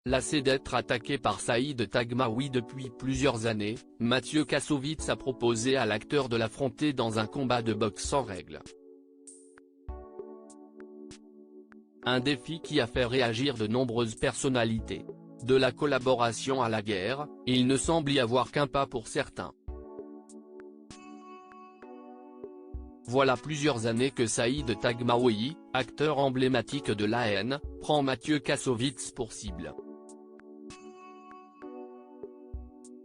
Lassé d'être attaqué par Saïd Taghmaoui depuis plusieurs années, Mathieu Kassovitz a proposé à l'acteur de l'affronter dans un combat de boxe sans règles. Un défi qui a fait réagir de nombreuses personnalités. De la collaboration à la guerre, il ne semble y avoir qu'un pas pour certains. Voilà plusieurs années que Saïd Taghmaoui, acteur emblématique de la haine, prend Mathieu Kassovitz pour cible.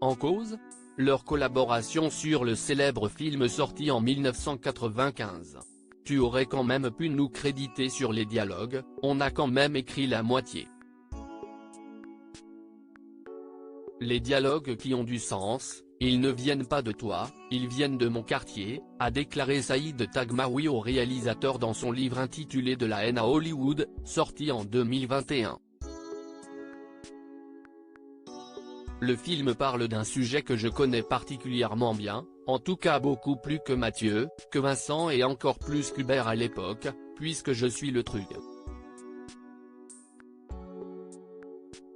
En cause, leur collaboration sur le célèbre film sorti en 1995. Tu aurais quand même pu nous créditer sur les dialogues, on a quand même écrit la moitié. Les dialogues qui ont du sens, ils ne viennent pas de toi, ils viennent de mon quartier, a déclaré Saïd Taghmaoui au réalisateur dans son livre intitulé De la haine à Hollywood, sorti en 2021. Le film parle d'un sujet que je connais particulièrement bien, en tout cas beaucoup plus que Mathieu, que Vincent et encore plus qu'Hubert à l'époque, puisque je suis le truc.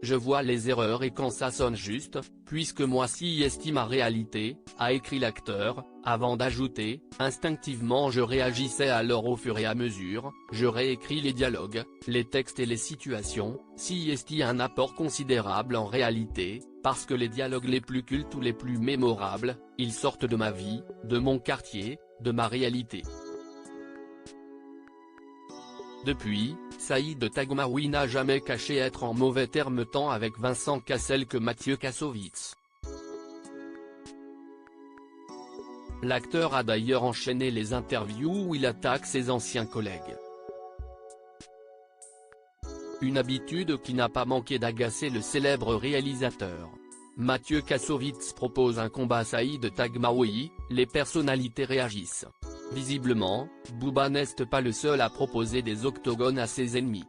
Je vois les erreurs et quand ça sonne juste, puisque moi si estime ma réalité, a écrit l'acteur, avant d'ajouter, instinctivement je réagissais alors au fur et à mesure, je réécris les dialogues, les textes et les situations, si esti un apport considérable en réalité, parce que les dialogues les plus cultes ou les plus mémorables, ils sortent de ma vie, de mon quartier, de ma réalité. Depuis, Saïd Taghmaoui n'a jamais caché être en mauvais termes tant avec Vincent Cassel que Mathieu Kassovitz. L'acteur a d'ailleurs enchaîné les interviews où il attaque ses anciens collègues. Une habitude qui n'a pas manqué d'agacer le célèbre réalisateur. Mathieu Kassovitz propose un combat à Saïd Taghmaoui, les personnalités réagissent. Visiblement, Booba n'est pas le seul à proposer des octogones à ses ennemis.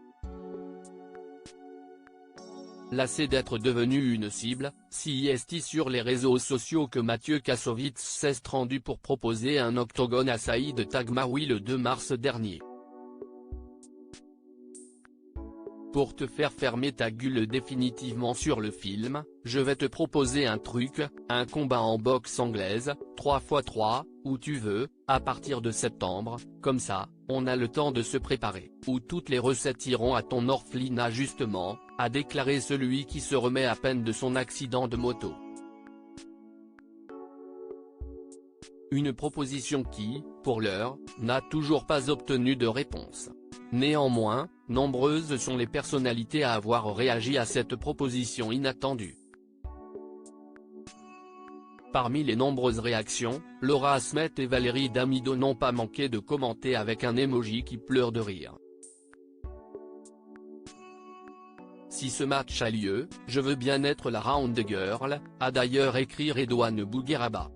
Lassé d'être devenu une cible, si est sur les réseaux sociaux que Mathieu Kassovitz s'est rendu pour proposer un octogone à Saïd Taghmaoui le 2 mars dernier. Pour te faire fermer ta gueule définitivement sur le film, je vais te proposer un truc, un combat en boxe anglaise, 3x3, où tu veux, à partir de septembre, comme ça, on a le temps de se préparer. Où toutes les recettes iront à ton orphelinat justement, a déclaré celui qui se remet à peine de son accident de moto. Une proposition qui, pour l'heure, n'a toujours pas obtenu de réponse. Néanmoins, nombreuses sont les personnalités à avoir réagi à cette proposition inattendue. Parmi les nombreuses réactions, Laura Asmet et Valérie Damido n'ont pas manqué de commenter avec un emoji qui pleure de rire. Si ce match a lieu, je veux bien être la round girl, a d'ailleurs écrit Redouane Bougueraba.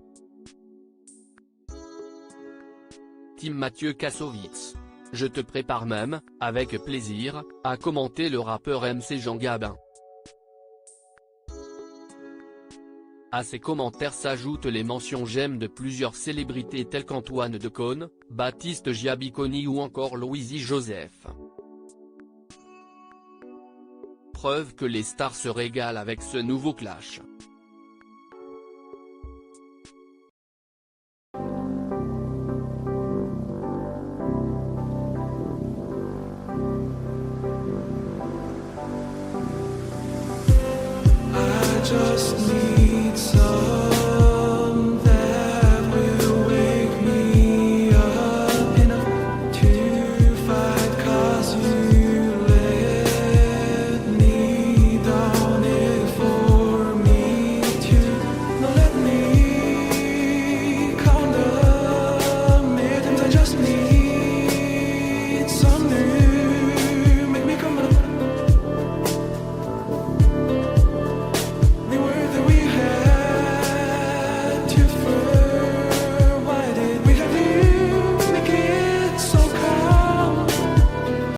Team Mathieu Kassovitz. Je te prépare même, avec plaisir, à commenter le rappeur MC Jean Gabin. À ces commentaires s'ajoutent les mentions j'aime de plusieurs célébrités telles qu'Antoine Decaune, Baptiste Giabiconi ou encore Louisie Joseph. Preuve que les stars se régalent avec ce nouveau clash.